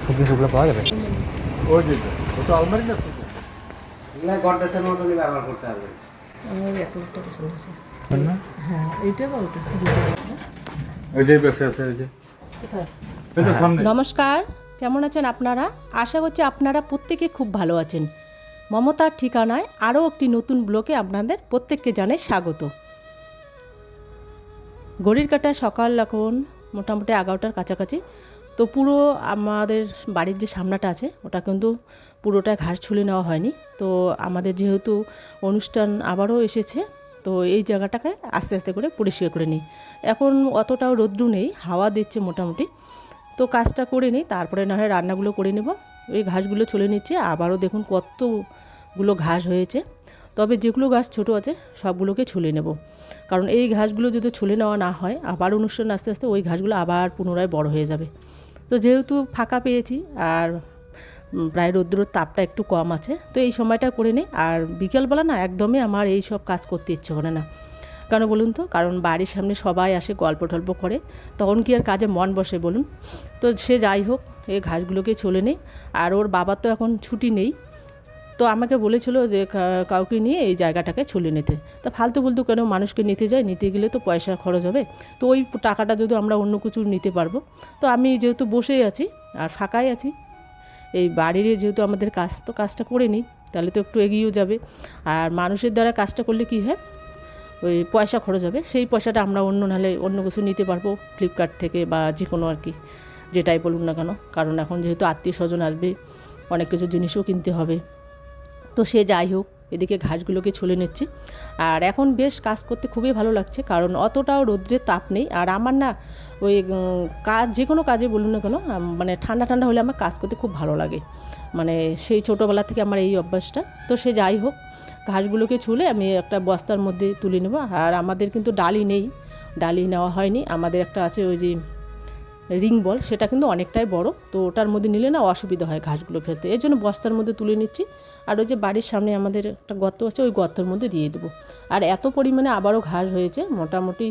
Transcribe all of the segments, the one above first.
শুকনো পাওয়া যাবে? ওই যে ওটা আলমারি না এগুলো গডরেজের মতনই ব্যবহার করতে হবে। আমার 1 লাখ টাকা শুনেছি। না হ্যাঁ, এইটা বা ওটা? ওই যে ব্যবসা আছে ওই যে কোথায়? ওই তো সামনে। নমস্কার, কেমন আছেন আপনারা? আশা করছি আপনারা প্রত্যেকে খুব ভালো আছেন। মমতার ঠিকানায় আরও একটি নতুন ব্লগে আপনাদের প্রত্যেককে জানাই স্বাগত। ঘড়ির কাঁটায় সকাল এখন মোটামুটি 11টার কাছাকাছি। তো পুরো আমাদের বাড়ির যে সামনাটা আছে ওটা কিন্তু পুরোটা ঘাস ছুলে নেওয়া হয়নি। তো আমাদের যেহেতু অনুষ্ঠান আবারও এসেছে, তো এই জায়গাটাকে আস্তে আস্তে করে পরিষ্কার করে নিই। এখন অতটাও রৌদ্র নেই, হাওয়া দিচ্ছে মোটামুটি। তো কাজটা করে নিই, তারপরে না হয় রান্নাগুলো করে নেব। ওই ঘাসগুলো ছুলে নিচ্ছে, আবারও দেখুন কতগুলো ঘাস হয়েছে। তবে যেগুলো গাছ ছোট আছে সবগুলোকে ছুলে নেব, কারণ এই ঘাসগুলো যদি ছুলে নেওয়া না হয় আবার অনুষ্ঠান আস্তে আস্তে ওই ঘাসগুলো আবার পুনরায় বড় হয়ে যাবে। তো যেহেতু ফাঁকা পেয়েছি আর প্রায় রৌদ্রের তাপটা একটু কম আছে, তো এই সময়টা করে নিই। আর বিকেলবেলা না একদমই আমার এই সব কাজ করতে ইচ্ছে করে না। কেন বলুন তো? কারণ বাড়ির সামনে সবাই আসে, গল্প টল্প করে, তখন কি আর কাজে মন বসে বলুন? তো সে যাই হোক, এই ঘাসগুলোকে ছুলে নেই। আর ওর বাবার তো এখন ছুটি নেই, তো আমাকে বলেছিল যে কাউকে নিয়ে এই জায়গাটাকে ছুলে নিতে। তা ফালতু কেন মানুষকে নিতে যায়, নিতে গেলে তো পয়সা খরচ হবে। তো ওই টাকাটা যদি আমরা অন্য কিছু নিতে পারবো। তো আমি যেহেতু বসেই আছি আর ফাঁকাই আছি, এই বাড়ির যেহেতু আমাদের কাজ, তো কাজটা করে নিই, তাহলে তো একটু এগিয়েও যাবে। আর মানুষের দ্বারা কাজটা করলে কি হয়, ওই পয়সা খরচ হবে, সেই পয়সাটা আমরা নাহলে অন্য কিছু নিতে পারবো ফ্লিপকার্ট থেকে বা যে কোনো আর কি, যেটাই বলুন না কেন। কারণ এখন যেহেতু আত্মীয় স্বজন আসবে, অনেক কিছু জিনিসও কিনতে হবে। তো সে যাই হোক, এদিকে ঘাসগুলোকে ছুলে নিচ্ছি। আর এখন বেশ কাজ করতে খুবই ভালো লাগছে, কারণ অতটাও রৌদ্রের তাপ নেই। আর আমার না ওই কাজ, যে কোনো কাজে বলুন না কেন, মানে ঠান্ডা ঠান্ডা হলে আমার কাজ করতে খুব ভালো লাগে। মানে সেই ছোটোবেলা থেকে আমার এই অভ্যাসটা। তো সে যাই হোক, ঘাসগুলোকে ছুলে আমি একটা বস্তার মধ্যে তুলে নেব। আর আমাদের কিন্তু ডালি নেই, ডালি নেওয়া হয়নি। আমাদের একটা আছে ওই যে রিং বল, সেটা কিন্তু অনেকটাই বড়, তো ওটার মধ্যে নিলে না অসুবিধা হয় ঘাসগুলো ফেলতে, এই জন্য বস্তার মধ্যে তুলে নিচ্ছি। আর ওই যে বাড়ির সামনে আমাদের একটা গর্ত আছে, ওই গর্তের মধ্যে দিয়ে দেবো। আর এত পরিমাণে আবারও ঘাস হয়েছে, মোটামুটি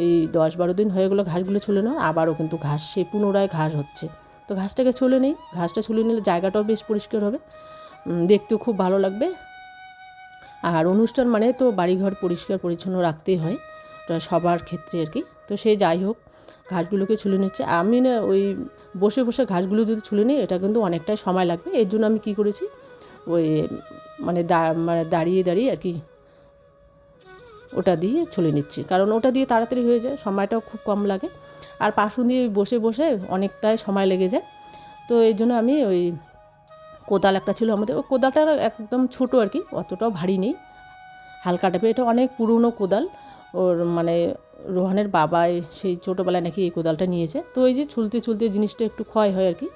এই 10-12 দিন হয়ে গেলো ঘাসগুলো ছুলে নেওয়া, আবারও কিন্তু ঘাস, সেই পুনরায় ঘাস হচ্ছে। তো ঘাসটাকে ছুলে নেই, ঘাসটা ছুলে নিলে জায়গাটাও বেশ পরিষ্কার হবে, দেখতেও খুব ভালো লাগবে। আর অনুষ্ঠান মানে তো বাড়িঘর পরিষ্কার পরিচ্ছন্ন রাখতেই হয়, ওটা সবার ক্ষেত্রে আর কি। তো সে যাই হোক, ঘাসগুলোকে ছুলে নিচ্ছে। আমি না ওই বসে বসে ঘাসগুলো যদি ছুলে নিই, এটা কিন্তু অনেকটাই সময় লাগবে। এর জন্য আমি কী করেছি, ওই মানে দাঁড়িয়ে দাঁড়িয়ে আর কি ওটা দিয়ে ছুলে নিচ্ছি, কারণ ওটা দিয়ে তাড়াতাড়ি হয়ে যায়, সময়টাও খুব কম লাগে। আর পাশু দিয়ে বসে বসে অনেকটাই সময় লেগে যায়। তো এই জন্য আমি ওই কোদাল একটা ছিল আমাদের, ওই কোদালটা একদম ছোটো আর কি, অতটাও ভারী নেই, হালকা টাইপের। এটা অনেক পুরনো কোদাল, ওর মানে রোহানের বাবাই সেই ছোটোবেলায় নাকি এই কোদালটা নিয়েছে। তো এই যে ছুলতে ছুলতে জিনিসটা একটু ক্ষয় হয় আর কি।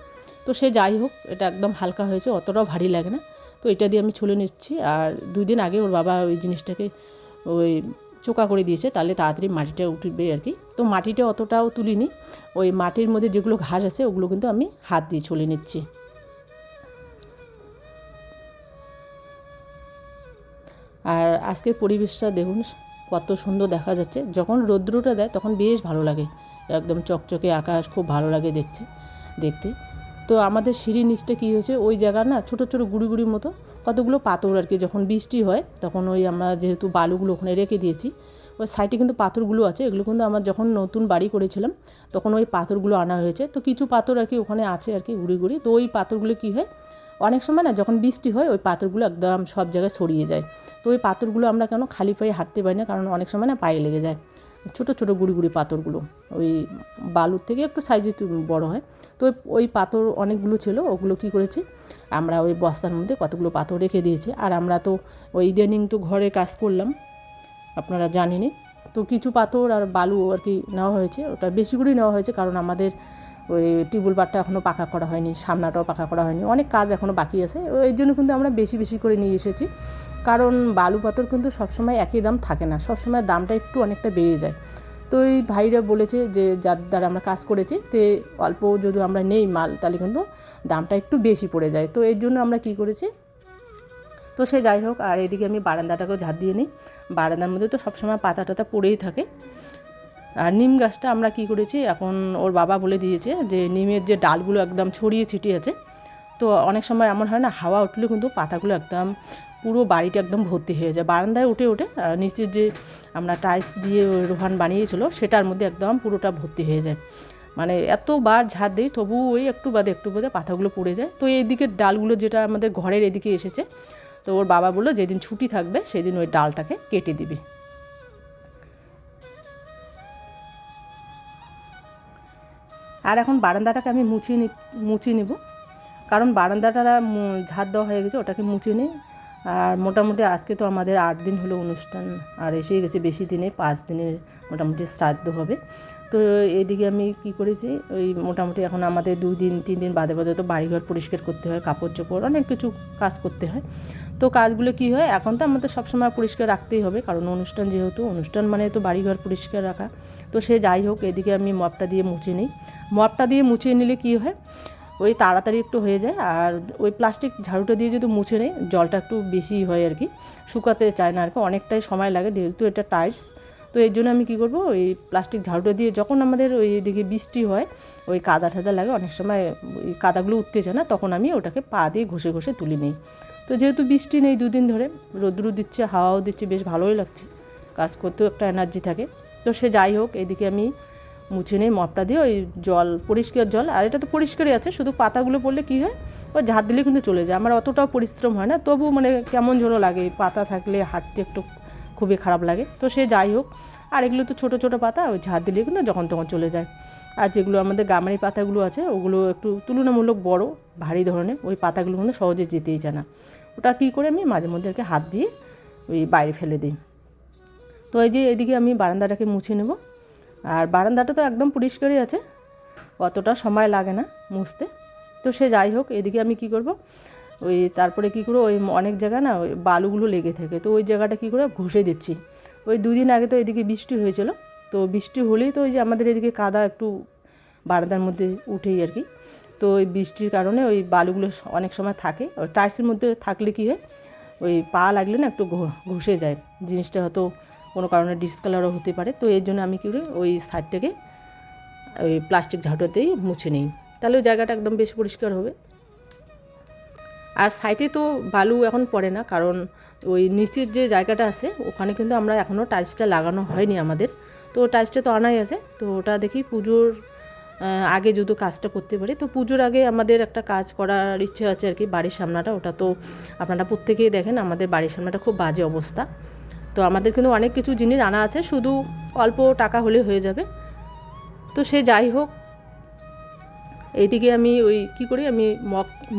তো সে যাই হোক, এটা একদম হালকা হয়েছে, অতটাও ভারী লাগে না। তো এটা দিয়ে আমি ছুলে নিচ্ছি। আর 2 দিন আগে ওর বাবা ওই জিনিসটাকে ওই চোকা করে দিয়েছে, তাহলে তাড়াতাড়ি মাটিটা উঠবে আর কি। তো মাটিটা অতটাও তুলিনি, ওই মাটির মধ্যে যেগুলো ঘাস আছে ওগুলো কিন্তু আমি হাত দিয়ে ছুলে নিচ্ছি। আর আজকের পরিবেশটা দেখুন কত সুন্দর দেখা যাচ্ছে। যখন রৌদ্রটা দেয় তখন বেশ ভালো লাগে, একদম চকচকে আকাশ, খুব ভালো লাগে দেখতে। তো আমাদের সিঁড়ির নিচটা কী হয়েছে, ওই জায়গা না ছোটো ছোটো গুড়ি গুড়ির মতো কতগুলো পাথর আর কি। যখন বৃষ্টি হয় তখন ওই আমরা যেহেতু বালুগুলো ওখানে রেখে দিয়েছি, ওই সাইডে কিন্তু পাথরগুলো আছে। এগুলো কিন্তু আমার যখন নতুন বাড়ি করেছিলাম তখন ওই পাথরগুলো আনা হয়েছে। তো কিছু পাথর আর কি ওখানে আছে আর কি গুড়ি গুড়ি। তো ওই পাথরগুলো কী হয়, অনেক সময় না যখন বৃষ্টি হয় ওই পাথরগুলো একদম সব জায়গায় ছড়িয়ে যায়। তো ওই পাথরগুলো আমরা কেন খালি পায়ে হাঁটতে পারি না, কারণ অনেক সময় না পায়ে লেগে যায়। ছোটো ছোটো গুড়ি গুড়ি পাথরগুলো ওই বালুর থেকে একটু সাইজে বড় হয়। তো ওই পাথর অনেকগুলো ছিল, ওগুলো কী করেছি আমরা ওই বস্তার মধ্যে কতগুলো পাথর রেখে দিয়েছি। আর আমরা তো ওই ইদানিং তো ঘরে কাজ করলাম, আপনারা জানেনই। তো কিছু পাথর আর বালু আর কি নেওয়া হয়েছে, ওটা বেশি করেই নেওয়া হয়েছে, কারণ আমাদের ওই টিউবওয়েল পাড়টা এখনও পাকা করা হয়নি, সামনাটাও পাকা করা হয়নি, অনেক কাজ এখনও বাকি আছে। এই জন্য কিন্তু আমরা বেশি বেশি করে নিয়ে এসেছি, কারণ বালু পাথর কিন্তু সবসময় একই দাম থাকে না, সবসময় দামটা একটু অনেকটা বেড়ে যায়। তো এই ভাইরা বলেছে যে যার দ্বারা আমরা কাজ করেছি, তো অল্প যদি আমরা নেই মাল তাহলে কিন্তু দামটা একটু বেশি পড়ে যায়। তো এর জন্য আমরা কি করেছি, তো সে যাই হোক। আর এদিকে আমি বারান্দাটাকেও ঝাড় দিয়ে নিই, বারান্দার মধ্যে তো সবসময় পাতা টাতা পড়েই থাকে। আর নিম গাছটা আমরা কি করেছি, এখন ওর বাবা বলে দিয়েছে যে নিমের যে ডালগুলো একদম ছড়িয়ে ছিটিয়ে আছে, তো অনেক সময় এমন হয় না, হাওয়া উঠলে কিন্তু পাতাগুলো একদম পুরো বাড়িটা একদম ভর্তি হয়ে যায়। বারান্দায় উঠে উঠে নিচের যে আমরা টাইলস দিয়ে রোহান বানিয়েছিল সেটার মধ্যে একদম পুরোটা ভর্তি হয়ে যায়। মানে এতবার ঝাড় দিই তবু ওই একটু বাদে পাতাগুলো পড়ে যায়। তো এই দিকের ডালগুলো যেটা আমাদের ঘরের এদিকে এসেছে, তো ওর বাবা বললো যেদিন ছুটি থাকবে সেদিন ওই ডালটাকে কেটে দিবি। আর এখন বারান্দাটাকে আমি মুছিয়ে নেব, কারণ বারান্দাটা ঝাড় দেওয়া হয়ে গেছে, ওটাকে মুছে নিই। আর মোটামুটি আজকে তো আমাদের 8 দিন হলো অনুষ্ঠান, আর এসেই গেছে বেশি দিনে, 5 দিনের মোটামুটি শ্রাদ্ধ হবে। তো এইদিকে আমি কি করেছি, ওই মোটামুটি এখন আমাদের 2 দিন 3 দিন বাদে বাদে তো বাড়িঘর পরিষ্কার করতে হয়, কাপড় চোপড় অনেক কিছু কাজ করতে হয়। তো কাজগুলো কি হয়, এখন তো আমাদের সবসময় পরিষ্কার রাখতেই হবে, কারণ অনুষ্ঠান যেহেতু, অনুষ্ঠান মানে তো বাড়িঘর পরিষ্কার রাখা। তো সে যাই হোক, এদিকে আমি মপটা দিয়ে মুছে নিই। মপটা দিয়ে মুছিয়ে নিলে কি হয়, ওই তাড়াতাড়ি একটু হয়ে যায়। আর ওই প্লাস্টিক ঝাড়ুটা দিয়ে যদি মুছে নেই, জলটা একটু বেশি হয় আর কি, শুকাতে চায় না আর কি, অনেকটাই সময় লাগে যেহেতু এটা টাইলস। তো এর জন্য আমি কী করবো, ওই প্লাস্টিক ঝাড়ুটা দিয়ে, যখন আমাদের ওই দিকে বৃষ্টি হয়, ওই কাদা ঠাদা লাগে, অনেক সময় ওই কাদাগুলো উঠতে চায় না, তখন আমি ওটাকে পা দিয়ে ঘষে ঘষে তুলে নিই। তো যেহেতু বৃষ্টি নেই 2 দিন ধরে, রোদ্রু দিচ্ছে, হাওয়াও দিচ্ছে, বেশ ভালোই লাগছে, কাজ করতেও একটা এনার্জি থাকে। তো সে যাই হোক, এদিকে আমি মুছে নিই মপটা দিয়ে, ওই জল, পরিষ্কার জল। আর এটা তো পরিষ্কারই আছে, শুধু পাতাগুলো পড়লে কী হয়, ওই ঝাড় দিলে কিন্তু চলে যায়। আমার অতটাও পরিশ্রম হয় না, তবু মানে কেমন যেন লাগে, পাতা থাকলে হাঁটতে একটু খুবই খারাপ লাগে। তো সে যাই হোক, আর এগুলো তো ছোটো ছোটো পাতা, ওই ঝাড় দিলে কিন্তু যখন তখন চলে যায়। আর যেগুলো আমাদের গামারি পাতাগুলো আছে, ওগুলো একটু তুলনামূলক বড়, ভারী ধরনের, ওই পাতাগুলো কিন্তু সহজে যেতেই চায় না। ওটা কী করে আমি মাঝে মধ্যে হাত দিয়ে ওই বাইরে ফেলে দিই। তো এই যে এদিকে আমি বারান্দাটাকে মুছে নেব। আর বারান্দাটা তো একদম পরিষ্কারই আছে, অতটা সময় লাগে না মুছতে। তো সে যাই হোক, এদিকে আমি কি করব, ওই তারপরে কি করব, ওই অনেক জায়গায় না ওই বালুগুলো লেগে থাকে, তো ওই জায়গাটা কি করে ঘষে দিচ্ছি। ওই 2 দিন আগে তো এদিকে বৃষ্টি হয়েছিল, তো বৃষ্টি হলেই তো ওই যে আমাদের এদিকে কাদা একটু বারান্দার মধ্যে উঠেই আর কি। তো ওই বৃষ্টির কারণে ওই বালুগুলো অনেক সময় থাকে, ওই টাইলসের মধ্যে থাকলে কি হয়, ওই পা লাগলে না একটু ঘষে যায়, জিনিসটা হয়তো কোনো কারণে ডিসকালারও হতে পারে। তো এর জন্য আমি কী করি, ওই সাইডটাকে ওই প্লাস্টিক ঝাঁটাতেই মুছে নিই, তাহলে ওই জায়গাটা একদম বেশ পরিষ্কার হবে। আর সাইডে তো বালু এখন পড়ে না, কারণ ওই নিচের যে জায়গাটা আছে ওখানে কিন্তু আমরা এখনও টাইলসটা লাগানো হয়নি আমাদের, তো টাইলসটা তো আনাই আছে। তো ওটা দেখি পুজোর আগে যদি কাজটা করতে পারি, তো পুজোর আগে আমাদের একটা কাজ করার ইচ্ছে আছে আর কি, বাড়ির সামনাটা। ওটা তো আপনারা প্রত্যেকেই দেখেন, আমাদের বাড়ির সামনাটা খুব বাজে অবস্থা। তো আমাদের কিন্তু অনেক কিছু জিনিস আনা আছে, শুধু অল্প টাকা হলে হয়ে যাবে। তো সে যাই হোক, এইদিকে আমি ওই কী করি, আমি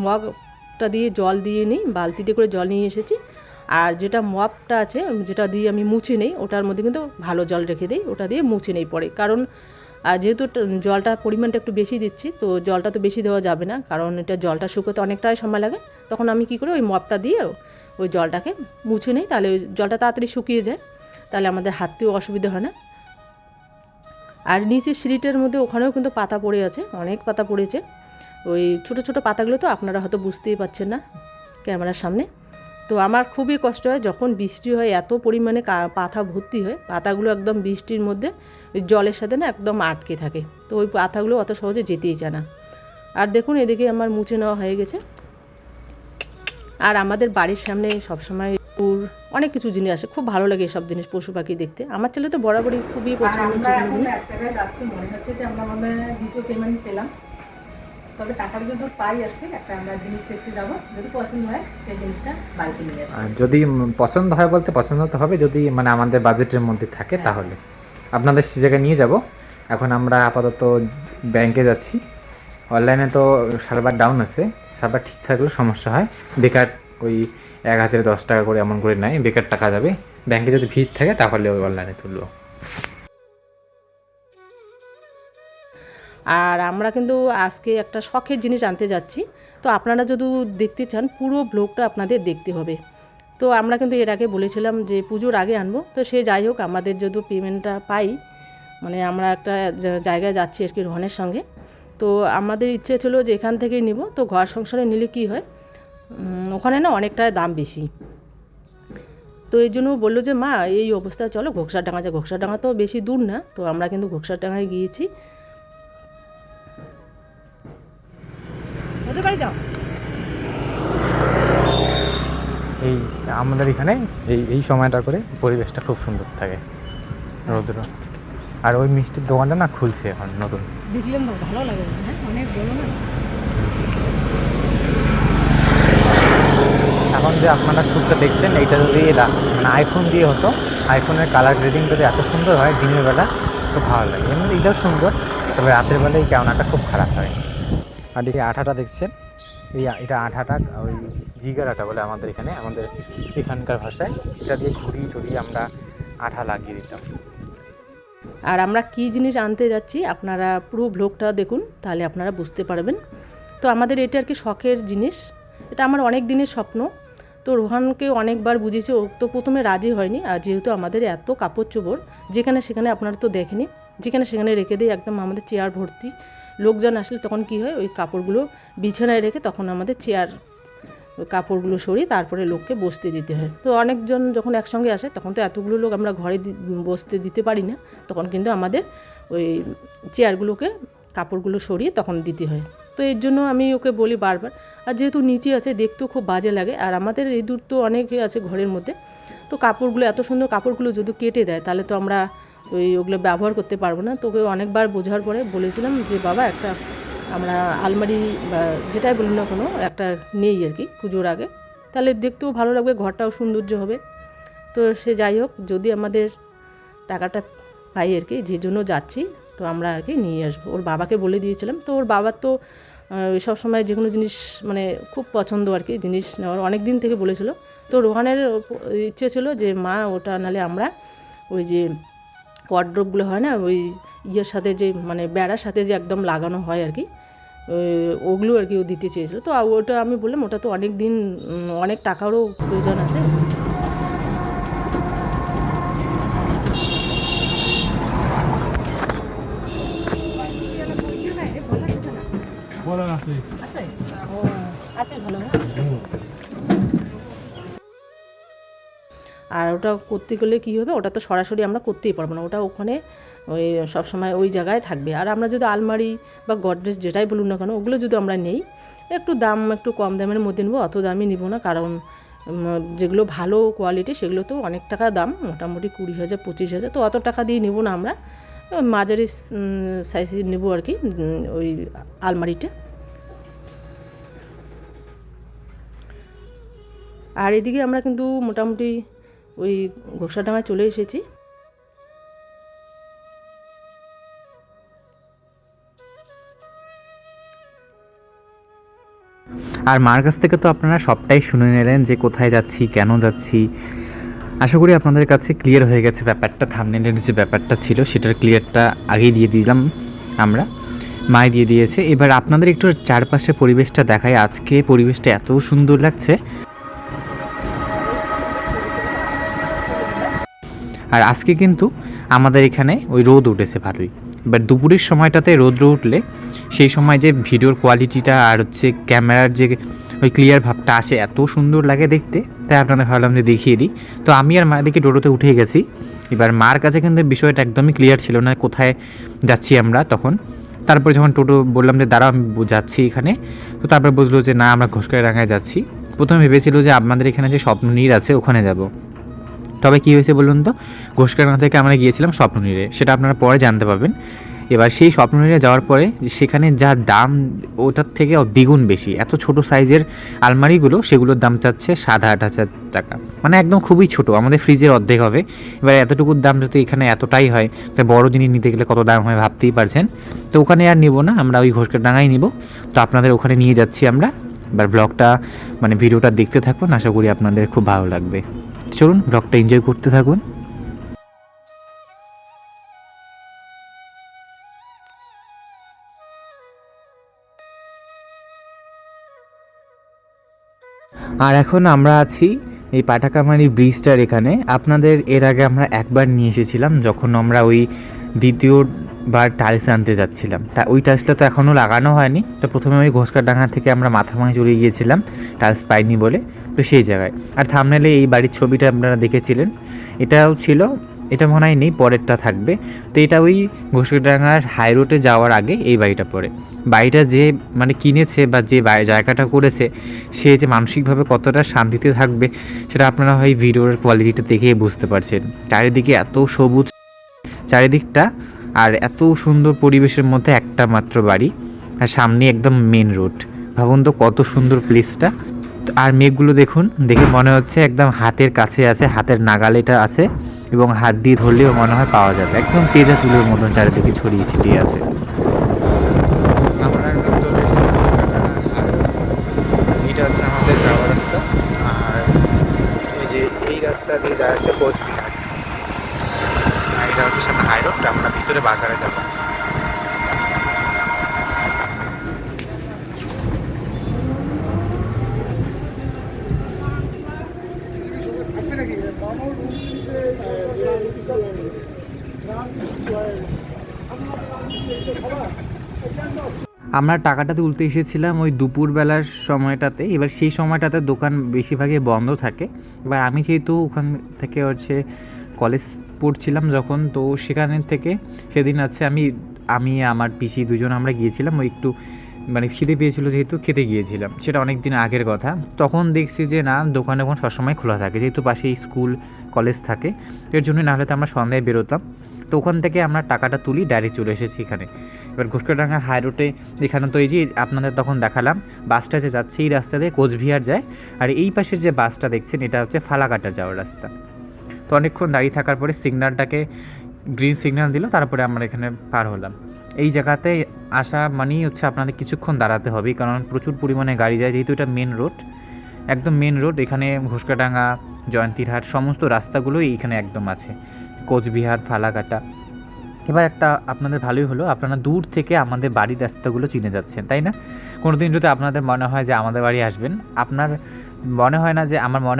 মগটা দিয়ে জল দিয়ে নিই, বালতিতে করে জল নিয়ে এসেছি। আর যেটা মপটা আছে, যেটা দিয়ে আমি মুছে নেই, ওটার মধ্যে কিন্তু ভালো জল রেখে দিই, ওটা দিয়ে মুছে নেই পরে। কারণ যেহেতু জলটা পরিমাণটা একটু বেশি দিচ্ছি, তো জলটা তো বেশি দেওয়া যাবে না, কারণ এটা জলটা শুকোতে অনেকটাই সময় লাগে। তখন আমি কী করি, ওই মপটা দিয়ে ওই জলটাকে মুছে নেই, তাহলে ওই জলটা তাড়াতাড়ি শুকিয়ে যায়, তাহলে আমাদের হাঁটতেও অসুবিধা হয় না। আর নিচে সিঁড়িটার মধ্যে ওখানেও কিন্তু পাতা পড়ে আছে, অনেক পাতা পড়েছে। ওই ছোটো ছোটো পাতাগুলো তো আপনারা হয়তো বুঝতেই পারছেন না ক্যামেরার সামনে। তো আমার খুবই কষ্ট হয় যখন বৃষ্টি হয়, এত পরিমাণে পাতা ভর্তি হয়, পাতাগুলো একদম বৃষ্টির মধ্যে ওই জলের সাথে না একদম আটকে থাকে, তো ওই পাতাগুলো অত সহজে যেতেই চায় না। আর দেখুন এদিকে আমার মুছে নেওয়া হয়ে গেছে। আর আমাদের বাড়ির সামনে সবসময় অনেক কিছু জিনিস আসে, খুব ভালো লাগে এসব জিনিস, পশু পাখি দেখতে। আমার ছেলে তো বরাবরই খুবই পছন্দ হচ্ছে। এক জায়গায় যাচ্ছি, মনে হচ্ছে যে আমরা মানে দ্বিতীয় পেমেন্ট পেলাম, তবে টাকার যদি পাই আজকে একটা আমরা জিনিস দেখতে যাবো, যদি পছন্দ হয় সেই জিনিসটা বাড়িতে নিয়ে আসবো। আর যদি পছন্দ হয়, বলতে পছন্দ তো হবে, যদি মানে আমাদের বাজেটের মধ্যে থাকে তাহলে আপনাদের সে জায়গায় নিয়ে যাব। এখন আমরা আপাতত ব্যাংকে যাচ্ছি, অনলাইনে তো সার্ভার ডাউন আছে, সার্ভার ঠিক থাকলে সমস্যা হয়, বেকার ওই 1010 টাকা করে এমন করে নেয়, বেকার টাকা যাবে। ব্যাংকে যদি ভিড় থাকে তাহলে ওই অনলাইনে তুলবো। আর আমরা কিন্তু আজকে একটা শখের জিনিস আনতে যাচ্ছি, তো আপনারা যদি দেখতে চান পুরো ব্লগটা আপনাদের দেখতে হবে। তো আমরা কিন্তু এর আগে বলেছিলাম যে পুজোর আগে আনবো, তো সে যাই হোক, আমাদের যদি পেমেন্টটা পাই, মানে আমরা একটা জায়গায় যাচ্ছি আর কি রোহনের সঙ্গে। তো আমাদের ইচ্ছে ছিল যে এখান থেকেই নিব। তো ঘর সংসারে নিলে কি হয়, ওখানে না অনেকটা দাম বেশি। তো এই জন্য বললো যে মা এই অবস্থায় চলো ঘোকসারডাঙ্গা যায়। ঘোকসারডাঙ্গা তো বেশি দূর না, তো আমরা কিন্তু ঘোকসারডাঙ্গায় গিয়েছি। ওদের বাড়ি যাও। এই আমাদের এখানে এই সময়টা করে পরিবেশটা খুব সুন্দর থাকে, রৌদ্র। আর ওই মিষ্টির দোকানটা না খুলছে এখন নতুন। দেখলেন তো ভালো লাগে, হ্যাঁ অনেক বড় না। এখন যে আপনারা শ্যুটটা দেখছেন এইটা যদি মানে আইফোন দিয়ে হতো, আইফোনের কালার গ্রেডিং যদি এত সুন্দর হয় দিনের বেলা খুব ভালো লাগে। এমনি এটাও সুন্দর, তবে রাতের বেলায় ক্যামেরাটা খুব খারাপ হয়। আর এই আঠাটা দেখছেন, এটা আঠাটা ওই জিগার আঠা বলে আমাদের এখানকার ভাষায়। এটা দিয়ে ঘুরিয়ে আমরা আঠা লাগিয়ে দিতাম। আর আমরা কী জিনিস আনতে যাচ্ছি আপনারা পুরো ব্লগটা দেখুন, তাহলে আপনারা বুঝতে পারবেন। তো আমাদের এটা আর কি শখের জিনিস, এটা আমার অনেক দিনের স্বপ্ন। তো রোহানকে অনেকবার বুঝেছি, ও তো প্রথমে রাজি হয়নি। আর যেহেতু আমাদের এত কাপড় চোপড় যেখানে সেখানে আপনারা তো দেখেনি, যেখানে সেখানে রেখে দিই একদম, আমাদের চেয়ার ভর্তি। লোকজন আসলে তখন কি হয়, ওই কাপড়গুলো বিছানায় রেখে তখন আমাদের চেয়ার কাপড়গুলো সরিয়ে তারপরে লোককে বসতে দিতে হয়। তো অনেকজন যখন একসঙ্গে আসে তখন তো এতগুলো লোক আমরা ঘরে বসতে দিতে পারি না, তখন কিন্তু আমাদের ওই চেয়ারগুলোকে কাপড়গুলো সরিয়ে তখন দিতে হয়। তো এর জন্য আমি ওকে বলি বারবার। আর যেহেতু নিচে আছে দেখতেও খুব বাজে লাগে, আর আমাদের এই দূর তো অনেকে আছে ঘরের মধ্যে, তো কাপড়গুলো এত সুন্দর কাপড়গুলো যদি কেটে দেয় তাহলে তো আমরা ওগুলো ব্যবহার করতে পারবো না। তোকে অনেকবার বোঝার পরে বলেছিলাম যে বাবা একটা আমরা আলমারি বা যেটাই বলি না কোনো একটা নেই আর কি পুজোর আগে, তাহলে দেখতেও ভালো লাগবে, ঘরটাও সৌন্দর্য হবে। তো সে যাই হোক, যদি আমাদের টাকাটা পাই আর কি, যে জন্য যাচ্ছি, তো আমরা আর কি নিয়ে আসবো। ওর বাবাকে বলে দিয়েছিলাম, তো ওর বাবার তো সব সময় যে কোনো জিনিস মানে খুব পছন্দ আর কি, জিনিস নেওয়ার অনেক দিন থেকে বলেছিল। তো রোহানের ইচ্ছে ছিল যে মা ওটা নালে আমরা ওই যে ওয়ার্ড্রপগুলো হয় না ওই ইয়ের সাথে যে মানে বেড়ার সাথে যে একদম লাগানো হয় আর কি, ওগুলো আর কি ও দিতে চেয়েছিলো। তো ওটা আমি বললাম ওটা তো অনেক দিন অনেক টাকারও প্রয়োজন আছে। বলেন আছে আছে ও আছে ভালো। আর ওটা করতে গেলে কী হবে, ওটা তো সরাসরি আমরা করতেই পারবো না, ওটা ওখানে ওই সবসময় ওই জায়গায় থাকবে। আর আমরা যদি আলমারি বা গডরেজ যেটাই বলুন না কেন ওগুলো যদি আমরা নেই, একটু দাম একটু কম দামের মধ্যে নেবো, অত দামি নিব না। কারণ যেগুলো ভালো কোয়ালিটি সেগুলো তো অনেক টাকা দাম, মোটামুটি 20,000 25,000, তো অত টাকা দিয়ে নেবো না আমরা, মাঝারি সাইজের নেবো আর কি ওই আলমারিটা। আর এদিকে আমরা কিন্তু মোটামুটি ওই ঘোকসাডাঙ্গায় চলে এসেছি। আর মার কাছ থেকে তো আপনারা সবটাই শুনে নিলেন যে কোথায় যাচ্ছি, কেন যাচ্ছি। আশা করি আপনাদের কাছে ক্লিয়ার হয়ে গেছে ব্যাপারটা। থাম্বনেলের যে ব্যাপারটা ছিল সেটার ক্লিয়ারটা আগেই দিয়ে দিলাম আমরা, মাই দিয়ে দিয়েছে। এবার আপনাদের একটু চারপাশের পরিবেশটা দেখাই। আজকে পরিবেশটা এত সুন্দর লাগছে। আর আজকে কিন্তু আমাদের এখানে ওই রোদ উঠেছে ভালোই। এবার দুপুরের সময়টাতে রোদ্র উঠলে সেই সময় যে ভিডিওর কোয়ালিটিটা আর হচ্ছে ক্যামেরার যে ওই ক্লিয়ার ভাবটা আসে, এত সুন্দর লাগে দেখতে, তাই আপনাদের ভাবলাম যে দেখিয়ে দিই। তো আমি আর মা দিকে টোটোতে উঠে গেছি। এবার মার কাছে কিন্তু বিষয়টা একদমই ক্লিয়ার ছিল না কোথায় যাচ্ছি আমরা তখন। তারপরে যখন টোটো বললাম যে দাঁড়াও আমি যাচ্ছি এখানে, তো তারপর বুঝলো যে না আমরা ঘোষকারডাঙ্গায় যাচ্ছি। প্রথমে ভেবেছিল যে আপনাদের এখানে যে স্বপ্ননীর আছে ওখানে যাব, তবে কী হয়েছে বলুন তো, ঘোষকারডাঙ্গা থেকে আমরা গিয়েছিলাম স্বপ্ননীরে, সেটা আপনারা পরে জানতে পারবেন। এবার সেই স্বপ্ননীরে যাওয়ার পরে সেখানে যা দাম ওটার থেকে দ্বিগুণ বেশি। এত ছোট সাইজের আলমারিগুলো সেগুলোর দাম চাচ্ছে 7,000-8,000 টাকা, মানে একদম খুবই ছোট, আমাদের ফ্রিজের অর্ধেক হবে। এবার এতটুকুর দাম যদি এখানে এতটাই হয়, তাই বড় জিনিস নিতে গেলে কত দাম হয় ভাবতেই পারছেন। তো ওখানে আর নেবো না, আমরা ওই ঘোষকারডাঙ্গায় নিব। তো আপনাদের ওখানে নিয়ে যাচ্ছি আমরা। এবার ব্লগটা মানে ভিডিওটা দেখতে থাকুন, আশা করি আপনাদের খুব ভালো লাগবে। চলুন ব্লগটা এনজয় করতে থাকুন। আর এখন আমরা আছি এই পাটাকামারি ব্রিজটার এখানে। আপনাদের এর আগে আমরা একবার নিয়ে এসেছিলাম যখন আমরা ওই দ্বিতীয়বার টাইলস আনতে যাচ্ছিলাম। ওই টাইলসটা তো এখনও লাগানো হয়নি। তো প্রথমে ওই ঘোষকারডাঙ্গা থেকে আমরা মাথাভাঙা চলে গিয়েছিলাম টাইলস পাইনি বলে। তো সেই জায়গায়। আর থাম্বনেলে এই বাড়ির ছবিটা আপনারা দেখেছিলেন, এটাও ছিল, এটা মনে হয় নেই, পরেরটা থাকবে। তো এটা ওই ঘোষডাঙ্গার হাই রোডে যাওয়ার আগে এই বাড়িটা পড়ে। বাড়িটা যে মানে কিনেছে বা যে জায়গাটা করেছে, সে যে মানসিকভাবে কতটা শান্তিতে থাকবে সেটা আপনারা হয় ভিডিওর কোয়ালিটিটা দেখেই বুঝতে পারছেন। চারিদিকে এত সবুজ চারিদিকটা, আর এত সুন্দর পরিবেশের মধ্যে একটা মাত্র বাড়ি, আর সামনে একদম মেন রোড। ভাবুন তো কত সুন্দর প্লেসটা। আর মেঘগুলো দেখুন, দেখে মনে হচ্ছে একদম হাতের কাছে আছে, হাতের নাগালেটা আছে, এবং হাত দিয়ে ধরলেও মনে হয় পাওয়া যাবে। একদম তেজা তুলোর মতন চারিদিকে ছড়িয়ে ছিটিয়ে আছে। আমরা একদম চলে এসেছি এটা হচ্ছে আমাদের যাওয়ার রাস্তা। আর এই যে এই রাস্তা দিয়ে যাওয়া আছে কোচবিহার, আর এটা হচ্ছে সামনে হাই রোড। আমরা ভিতরে বাজারে যাবো। আমরা টাকাটা তুলতে এসেছিলাম ওই দুপুরবেলার সময়টাতে। এবার সেই সময়টাতে দোকান বেশিরভাগই বন্ধ থাকে। এবার আমি যেহেতু ওখান থেকে হচ্ছে কলেজ পড়ছিলাম যখন, তো সেখানে থেকে সেদিন আছে আমি আমার পিসি দুজন আমরা গিয়েছিলাম ওই একটু মানে খিদে পেয়েছিলো যেহেতু খেতে গিয়েছিলাম, সেটা অনেক দিন আগের কথা। তখন দেখছি যে না, দোকান এখন সবসময় খোলা থাকে যেহেতু পাশেই স্কুল কলেজ থাকে, এর জন্য নাহলে তো আমরা সন্ধ্যায় বেরোতাম। তো ওখান থেকে আমরা টাকাটা তুলি, ডাইরেক্ট চলে এসেছি এখানে। এবার ঘোষকাডাঙ্গা হাই রোডে এখানে তো এই যে আপনাদের তখন দেখালাম বাসটা যে যাচ্ছে এই রাস্তা দিয়ে কোচবিহার যায়, আর এই পাশের যে বাসটা দেখছেন এটা হচ্ছে ফালাকাটা যাওয়ার রাস্তা। তো অনেকক্ষণ দাঁড়িয়ে থাকার পরে সিগন্যালটাকে গ্রিন সিগন্যাল দিল, তারপরে আমরা এখানে পার হলাম। এই জায়গাতে আসা মানেই হচ্ছে আপনাদের কিছুক্ষণ দাঁড়াতে হবে, কারণ প্রচুর পরিমাণে গাড়ি যায়, যেহেতু এটা মেন রোড, একদম মেন রোড। এখানে ঘোষকাডাঙ্গা, জয়ন্তীরহাট সমস্ত রাস্তাগুলোই এখানে একদম আছে, কোচবিহার, ফালাকাটা। এবার একটা আপনাদের ভালোই হলো, আপনারা দূর থেকে আমাদের বাড়ির রাস্তাগুলো চিনে যাচ্ছেন, তাই না? কোনো দিন যদি আপনাদের মনে হয় যে আমাদের বাড়ি আসবেন, আমার মনে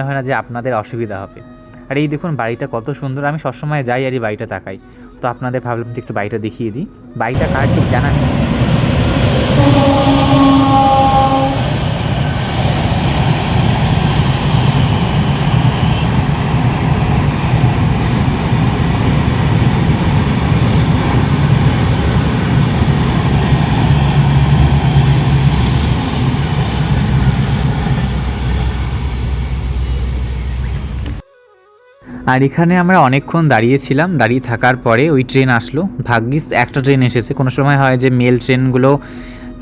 হয় না যে আপনাদের অসুবিধা হবে। আর এই দেখুন বাড়িটা কত সুন্দর, আমি সবসময় যাই আর এই বাড়িটা তাকাই, তো আপনাদের ভাবলাম যে একটু বাড়িটা দেখিয়ে দিই। বাড়িটা কার ঠিক জানা নেই। আর এখানে আমরা অনেকক্ষণ দাঁড়িয়েছিলাম, দাঁড়িয়ে থাকার পরে ওই ট্রেন আসলো। ভাগ্যিস একটা ট্রেন এসেছে, কোনো সময় হয় যে মেল ট্রেনগুলো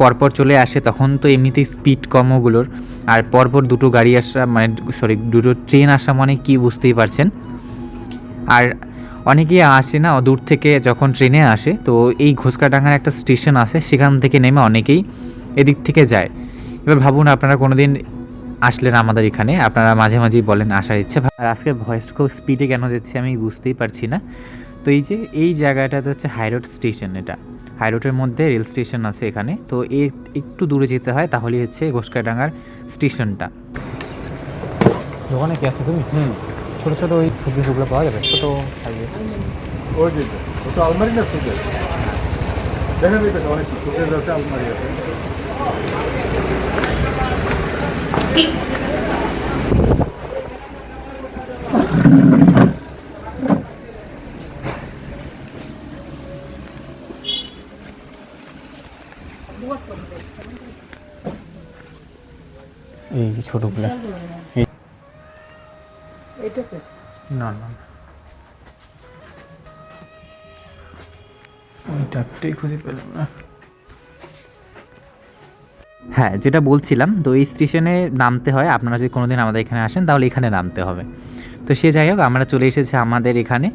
পরপর চলে আসে, তখন তো এমনিতেই স্পিড কম ওগুলোর, আর পরপর দুটো গাড়ি আসা মানে দুটো ট্রেন আসা মানে কি বুঝতেই পারছেন। আর অনেকেই আসে না দূর থেকে, যখন ট্রেনে আসে তো এই ঘোষকাডাঙ্গার একটা স্টেশন আছে, সেখান থেকে নেমে অনেকেই এদিক থেকে যায়। এবার ভাবুন আপনারা কোনো দিন আসলেন আমাদের এখানে, আপনারা মাঝে মাঝেই বলেন আসার ইচ্ছা। আর আজকের ভয়েসটা খুব স্পিডে কেন যাচ্ছে আমি বুঝতেই পারছি না। তো এই যে এই জায়গাটাতে হচ্ছে হাইরোড স্টেশন, এটা হাইরোডের মধ্যে রেল স্টেশন আছে এখানে। তো একটু দূরে যেতে হয়, তাহলেই হচ্ছে ঘোষকাডাঙ্গার স্টেশনটা। দোকানে কি আছে তুমি? ছোটো ছোটো ওই সবজি সুগুলো পাওয়া যাবে, ছোটো সাইজে। ওই যে ওটা আলমারি না সুযোগ দেখা যাবে, অনেক সুযোগ আছে, আলমারি আছে। এই ছোটোগুলো না না ওইটাই খুঁজে পেলাম না। হ্যাঁ, যেটা বলছিলাম, তো এই স্টেশনে নামতে হয়, আপনারা যদি কোনোদিন আমাদের এখানে আসেন তাহলে এখানে নামতে হবে। তো সে যাই হোক, আমরা চলে এসেছি আমাদের এখানে,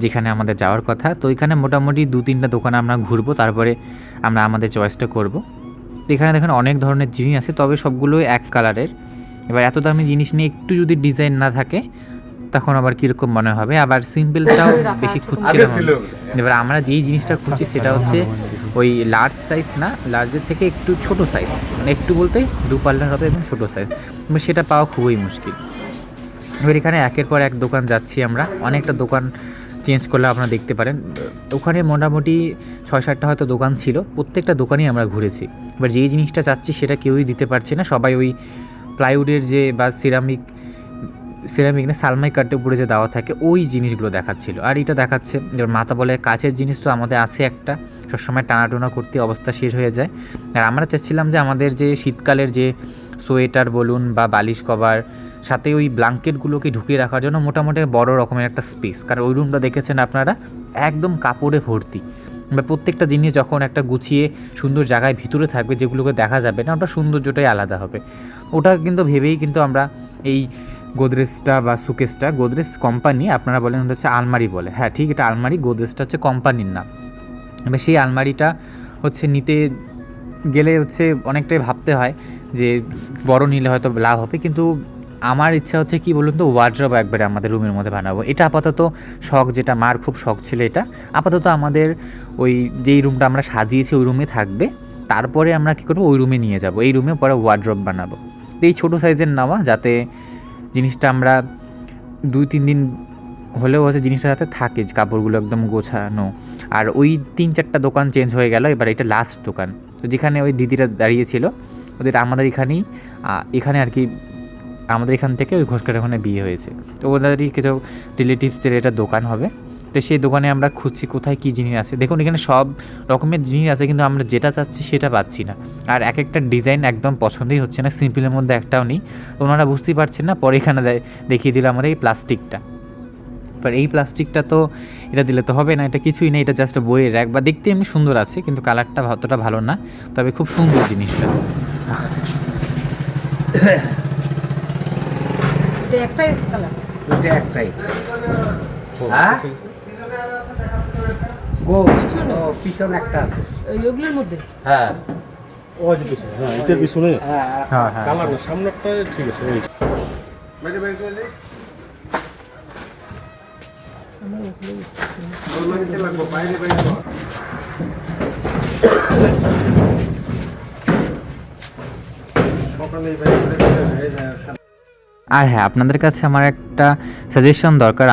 যেখানে আমাদের যাওয়ার কথা। তো এখানে মোটামুটি 2-3টা দোকান আমরা ঘুরবো, তারপরে আমরা আমাদের চয়েসটা করব। তো এখানে দেখেন অনেক ধরনের জিনিস আছে, তবে সবগুলোই এক কালারের। এবার এত দামি জিনিস নিয়ে একটু যদি ডিজাইন না থাকে তখন আবার কীরকম মনে হবে। আবার সিম্পলটাও বেশি খুঁজছিলাম। এবার আমরা যেই জিনিসটা খুঁজছি সেটা হচ্ছে ওই লার্জ সাইজ না, লার্জের থেকে একটু ছোট সাইজ, মানে একটু বলতে 2 পাল্লার হবে এবং ছোটো সাইজ, সেটা পাওয়া খুবই মুশকিল। এবার এখানে একের পর এক দোকান যাচ্ছি আমরা, অনেকটা দোকান চেঞ্জ করলে আপনারা দেখতে পারেন। ওখানে মোটামুটি 6-7টা হয়তো দোকান ছিল, প্রত্যেকটা দোকানই আমরা ঘুরেছি। এবার যেই জিনিসটা চাচ্ছি সেটা কেউই দিতে পারছে না, সবাই ওই প্লাইউডের যে বা সিরামিক না সালমাই কাঠের উপরে যে দেওয়া থাকে ওই জিনিসগুলো দেখাচ্ছিল। আর এটা দেখাচ্ছে যে মাথা বলে কাচের জিনিস তো আমাদের আছে একটা, সবসময় টানাটোনা করতে অবস্থা শেষ হয়ে যায়। আর আমরা চাচ্ছিলাম যে আমাদের যে শীতকালের যে সোয়েটার বলুন বা বালিশ কভার সাথে ওই ব্ল্যাঙ্কেটগুলোকে ঢুকিয়ে রাখার জন্য মোটামুটি বড় রকমের একটা স্পেস, কারণ ওই রুমটা দেখেছেন আপনারা একদম কাপড়ে ভর্তি। বা প্রত্যেকটা জিনিস যখন একটা গুছিয়ে সুন্দর জায়গায় ভিতরে থাকবে যেগুলোকে দেখা যাবে না, ওটা সৌন্দর্যটাই আলাদা হবে। ওটা কিন্তু ভেবেই কিন্তু আমরা এই গোদরেজটা বা সুকেসটা, গোদরেজ কোম্পানি আপনারা বলেন হচ্ছে আলমারি বলে, হ্যাঁ ঠিক, এটা আলমারি, গোদরেজটা হচ্ছে কোম্পানির নাম। এবার সেই আলমারিটা হচ্ছে নিতে গেলে হচ্ছে অনেকটাই ভাবতে হয় যে বড় নিলে হয়তো লাভ হবে, কিন্তু আমার ইচ্ছা হচ্ছে কি বলুন তো, ওয়ার্ড্রব একবারে আমাদের রুমের মধ্যে বানাবো। এটা আপাতত শখ, যেটা মার খুব শখ ছিল, এটা আপাতত আমাদের ওই যেই রুমটা আমরা সাজিয়েছি ওই রুমে থাকবে। তারপরে আমরা কী করবো, ওই রুমে নিয়ে যাব, এই রুমে পরে ওয়ার্ড্রব বানাবো। এই ছোটো সাইজের নেওয়া, যাতে জিনিসটা আমরা 2-3 দিন হলেও হচ্ছে জিনিসটার সাথে থাকে, কাপড়গুলো একদম গোছানো। আর ওই 3-4টা দোকান চেঞ্জ হয়ে গেল, এবার এটা লাস্ট দোকান। তো যেখানে ওই দিদিরা দাঁড়িয়েছিল ওদের আমাদের এখানে আর কি আমাদের এখান থেকে ওই ঘোষকার ওখানে বিয়ে হয়েছে, তো ওদেরই কিছু রিলেটিভসদের এটা দোকান হবে। তো সেই দোকানে আমরা খুঁজছি কোথায় কী জিনিস আছে। দেখুন এখানে সব রকমের জিনিস আছে, কিন্তু আমরা যেটা চাচ্ছি সেটা পাচ্ছি না। আর এক একটা ডিজাইন একদম পছন্দই হচ্ছে না, সিম্পলের মধ্যে একটাও নেই। ওনারা বুঝতেই পারছেন না, পরে এখানে দেখিয়ে দিল আমাদের এই প্লাস্টিকটা। এবার এই প্লাস্টিকটা তো এটা দিলে তো হবে না, এটা কিছুই না, এটা জাস্ট বইয়ের র্যাক, বা দেখতে এমনি সুন্দর আছে কিন্তু কালারটা অতটা ভালো না, তবে খুব সুন্দর জিনিসটা। একটাই কালার, এটা একটাই। হ্যাঁ গো পিছনে পিছনে একটা আছে। ওগুলোর মধ্যে হ্যাঁ ও যে পিছনে, হ্যাঁ এটার পিছনে হ্যাঁ হ্যাঁ হ্যাঁ কালার না, সামনেরটা ঠিক আছে। এই আর হ্যাঁ, আপনাদের কাছে আমার একটা সাজেশন দরকার।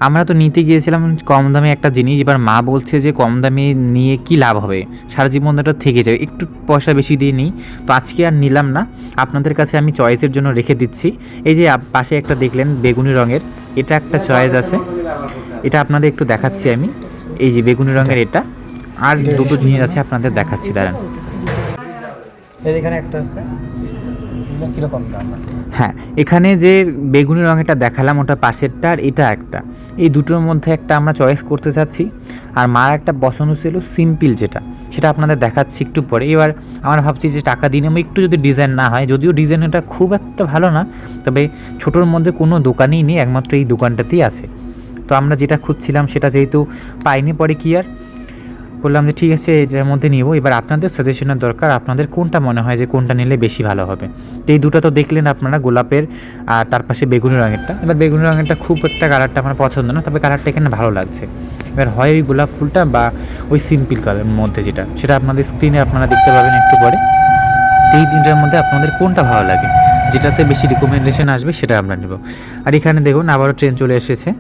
আমরা তো নিতে গিয়েছিলাম কম দামে একটা জিনিস, এবার মা বলছে যে কম দামে নিয়ে কি লাভ হবে, সারা জীবন এটা থেকে যাবে, একটু পয়সা বেশি দিয়ে নিই। তো আজকে আর নিলাম না, আপনাদের কাছে আমি চয়েসের জন্য রেখে দিচ্ছি। এই যে পাশে একটা দেখলেন বেগুনি রঙের, এটা একটা চয়েস আছে, এটা আপনাদের একটু দেখাচ্ছি আমি। এই যে বেগুনি রঙের এটা, আর দুটো জিনিস আছে আপনাদের দেখাচ্ছি, দাঁড়ান। এখানে একটা আছে, কিরকম দাম? হ্যাঁ, এখানে যে বেগুনি রঙেরটা দেখালাম ওটা পাশেরটা, আর এটা একটা, এই দুটোর মধ্যে একটা আমরা চয়েস করতে চাচ্ছি। আর মার একটা পছন্দ ছিল সিম্পল যেটা, সেটা আপনাদের দেখাচ্ছি একটু পরে। এবার আমরা ভাবছি যে টাকা দিয়ে নেবো, একটু যদি ডিজাইন না হয়, যদিও ডিজাইনটা খুব একটা ভালো না, তবে ছোটোর মধ্যে কোনো দোকানেই নেই, একমাত্র এই দোকানটাতেই আছে। তো আমরা যেটা খুঁজছিলাম সেটা যেহেতু পাইনি, পরে কি আর বললাম যে ঠিক আছে এটার মধ্যে নিব। এবার আপনাদের সাজেশনের দরকার, আপনাদের কোনটা মনে হয় যে কোনটা নিলে বেশি ভালো হবে। তো এই দুটো তো দেখলেন আপনারা, গোলাপের আর তার পাশে বেগুনি রঙেরটা। এবার বেগুনি রঙেরটা খুব একটা কালারটা আমার পছন্দ না, তবে কালারটা এখানে ভালো লাগছে। এবার হয় ওই গোলাপ ফুলটা বা ওই সিম্পল কালারের মধ্যে যেটা, সেটা আপনাদের স্ক্রিনে আপনারা দেখতে পাবেন একটু পরে। এই তিনটার মধ্যে আপনাদের কোনটা ভালো লাগে, যেটাতে বেশি রিকমেন্ডেশন আসবে সেটা আমরা নেব। আর এখানে দেখুন আবারও ট্রেন চলে এসেছে।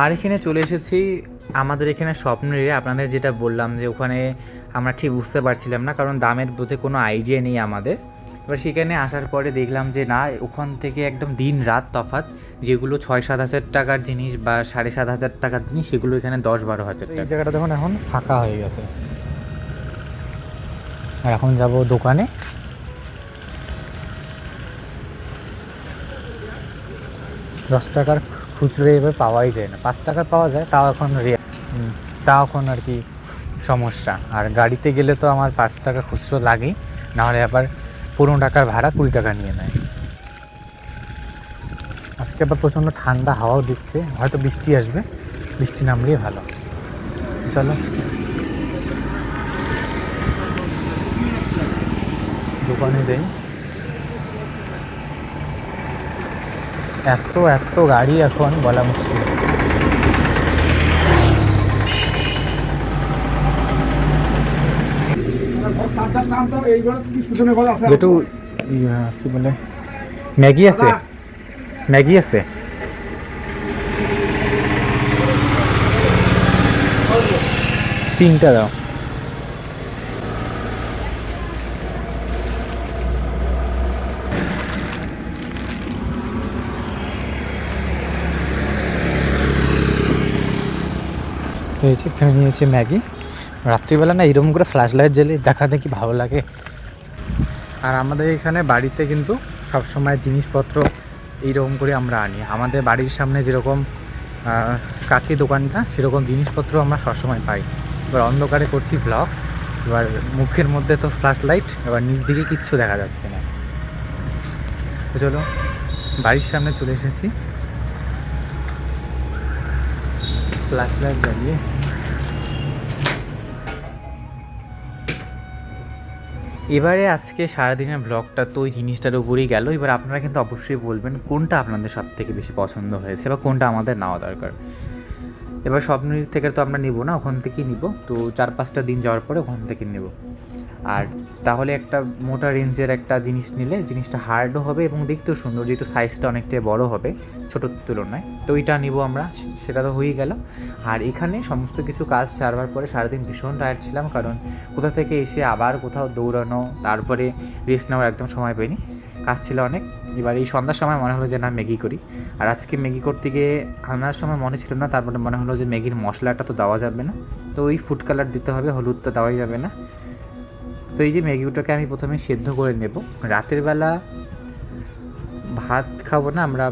আর এখানে চলে এসেছি আমাদের এখানে স্বপ্নের এরিয়া। আপনাদের যেটা বললাম যে ওখানে আমরা ঠিক বুঝতে পারছিলাম না, কারণ দামের বোধে কোনো আইডিয়া নেই আমাদের। এবার সেখানে আসার পরে দেখলাম যে না, ওখান থেকে একদম দিন রাত তফাৎ। যেগুলো 6-7 হাজার টাকার জিনিস বা 7.5 হাজার টাকার জিনিস, সেগুলো এখানে 10-12 হাজার টাকা। এই জায়গাটা দেখুন এখন ফাঁকা হয়ে গেছে। আর এখন যাব দোকানে, $10 খুচরো এভাবে পাওয়াই যায় না, 5 টাকার পাওয়া যায়, তাও এখন আর কি সমস্যা। আর গাড়িতে গেলে তো আমার 5 টাকা খুচরো লাগেই, নাহলে আবার 15 টাকার ভাড়া 20 টাকা নিয়ে নেয়। আজকে আবার প্রচণ্ড ঠান্ডা হাওয়াও দিচ্ছে, হয়তো বৃষ্টি আসবে, বৃষ্টি নামলেই ভালো। চলো দোকানে যাই। এত গাড়ি এখন বলা মুশকিল। যেটু কি বলে ম্যাগি আছে, ম্যাগি আছে। তিনটা দাও। এখানে নিয়েছে ম্যাগি। রাত্রিবেলা না এরকম করে ফ্ল্যাশ লাইট জ্বেলে দেখা দেখি ভালো লাগে। আর আমাদের এখানে বাড়িতে কিন্তু সবসময় জিনিসপত্র এইরকম করে আমরা আনি। আমাদের বাড়ির সামনে যেরকম কাছে দোকানটা, সেরকম জিনিসপত্র আমরা সবসময় পাই। এবার অন্ধকারে করছি ব্লগ, এবার মুখের মধ্যে তো ফ্ল্যাশ লাইট, এবার নিচ দিকে কিচ্ছু দেখা যাচ্ছে না। তো চলো বাড়ির সামনে চলে এসেছি, ফ্ল্যাশ লাইট জ্বালিয়ে। এবারে আজকে সারাদিনের ব্লগটা তো ওই জিনিসটার উপরেই গেল। এবার আপনারা কিন্তু অবশ্যই বলবেন কোনটা আপনাদের সব থেকে বেশি পছন্দ হয়েছে বা কোনটা আমাদের নেওয়া দরকার। এবার স্বপ্ননীর থেকে তো আমরা নিব না, ওখান থেকেই নিব। তো 4-5টা দিন যাওয়ার পরে ওখান থেকে নেব। আর তাহলে একটা মোটা রেঞ্জের একটা জিনিস নিলে জিনিসটা হার্ডও হবে এবং দেখতেও সুন্দর, যেহেতু সাইজটা অনেকটাই বড় হবে ছোটোর তুলনায়। তো ওইটা নিব আমরা, সেটা তো হয়েই গেল। আর এখানে সমস্ত কিছু কাজ সারবার পরে সারাদিন ভীষণ টায়ার্ড ছিলাম, কারণ কোথা থেকে এসে আবার কোথাও দৌড়ানো, তারপরে রেস্ট নেওয়ার একদম সময় পাইনি, কাজ ছিল অনেক। এবার এই সন্ধ্যার সময় মনে হলো যে না ম্যাগি করি। আর আজকে ম্যাগি করতে গিয়ে আনার সময় মনে ছিল না, তারপরে মনে হলো যে ম্যাগির মশলাটা তো দেওয়া যাবে না, তো ওই ফুড কালার দিতে হবে, হলুদ তো দেওয়াই যাবে না। তো এই যে ম্যাগিটাকে আমি প্রথমে সেদ্ধ করে নেব। রাতের বেলা ভাত খাবো না আমরা,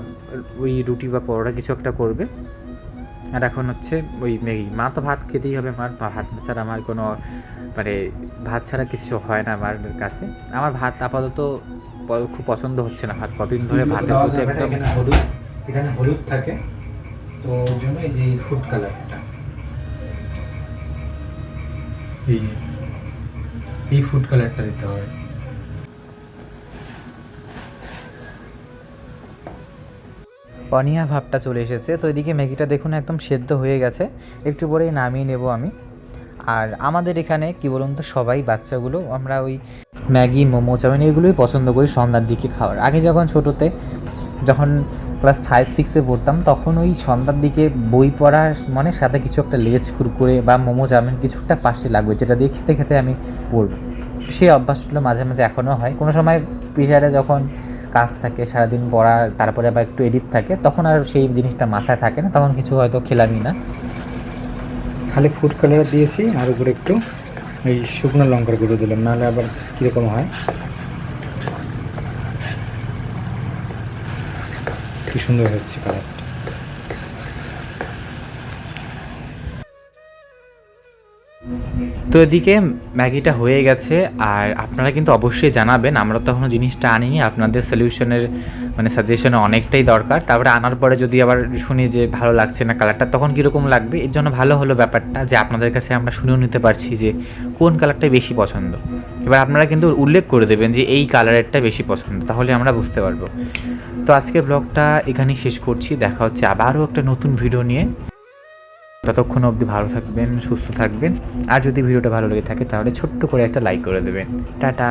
ওই রুটি বা পরোটা কিছু একটা করবে। আর এখন হচ্ছে ওই ম্যাগি। মা তো ভাত খেতেই হবে, আমার ভাত ছাড়া আমার কোনো মানে ভাত ছাড়া কিছু হয় না আমার কাছে। আমার ভাত আপাতত খুব পছন্দ হচ্ছে না, ভাত কতদিন ধরে ভাতের মধ্যে একদম হলুদ, এখানে হলুদ থাকে, তো ওর জন্য এই যে ফুড কালারটা, এই ফুড কালারটা দিতে হবে। পনিয়া ভাবটা চলে এসেছে। তো এদিকে ম্যাগিটা দেখুন একদম সেদ্ধ হয়ে গেছে, একটু পরেই নামিয়ে নেব আমি। আর আমাদের এখানে কি বলুন তো, সবাই বাচ্চাগুলো আমরা ওই ম্যাগি, মোমো, চাউমিন এগুলোই পছন্দ করি সন্ধ্যার দিকে খাওয়ার। আগে যখন ছোটোতে, যখন ক্লাস 5-6-এ পড়তাম, তখন ওই সন্ধ্যার দিকে বই পড়ার মানে সাথে কিছু একটা লেজ কুরকুরে বা মোমো, চাউমিন কিছু একটা পাশে লাগবে, যেটা দিয়ে খেতে খেতে আমি পড়বো। সেই অভ্যাসগুলো মাঝে মাঝে এখনও হয়। কোনো সময় প্রেশারে যখন কাজ থাকে, সারাদিন পড়া, তারপরে আবার একটু এডিট থাকে, তখন আর সেই জিনিসটা মাথায় থাকে না, তখন কিছু হয়তো খেলামই না। খালি ফুড কালার দিয়েছি, আর উপরে একটু এই শুকনো লঙ্কার গুঁড়ো দিলাম, নাহলে আবার কীরকম হয়। কি সুন্দর হচ্ছে কালারটা। তো এদিকে ম্যাগিটা হয়ে গেছে। আর আপনারা কিন্তু অবশ্যই জানাবেন, আমরা তো এখনও জিনিসটা আনিনি, আপনাদের সলিউশনের মানে সাজেশনে অনেকটাই দরকার। তারপরে আনার পরে যদি আবার শুনি যে ভালো লাগছে না কালারটা, তখন কীরকম লাগবে। এর জন্য ভালো হলো ব্যাপারটা যে আপনাদের কাছে আমরা শুনেও নিতে পারছি যে কোন কালারটাই বেশি পছন্দ। এবার আপনারা কিন্তু উল্লেখ করে দেবেন যে এই কালারেরটা বেশি পছন্দ, তাহলে আমরা বুঝতে পারবো। তো আজকের ব্লগটা এখানেই শেষ করছি, দেখা হচ্ছে আবারও একটা নতুন ভিডিও নিয়ে। ততক্ষণ অবধি ভালো থাকবেন, সুস্থ থাকবেন। আর যদি ভিডিওটা ভালো লেগে থাকে তাহলে ছোট্ট করে একটা লাইক করে দেবেন। টাটা।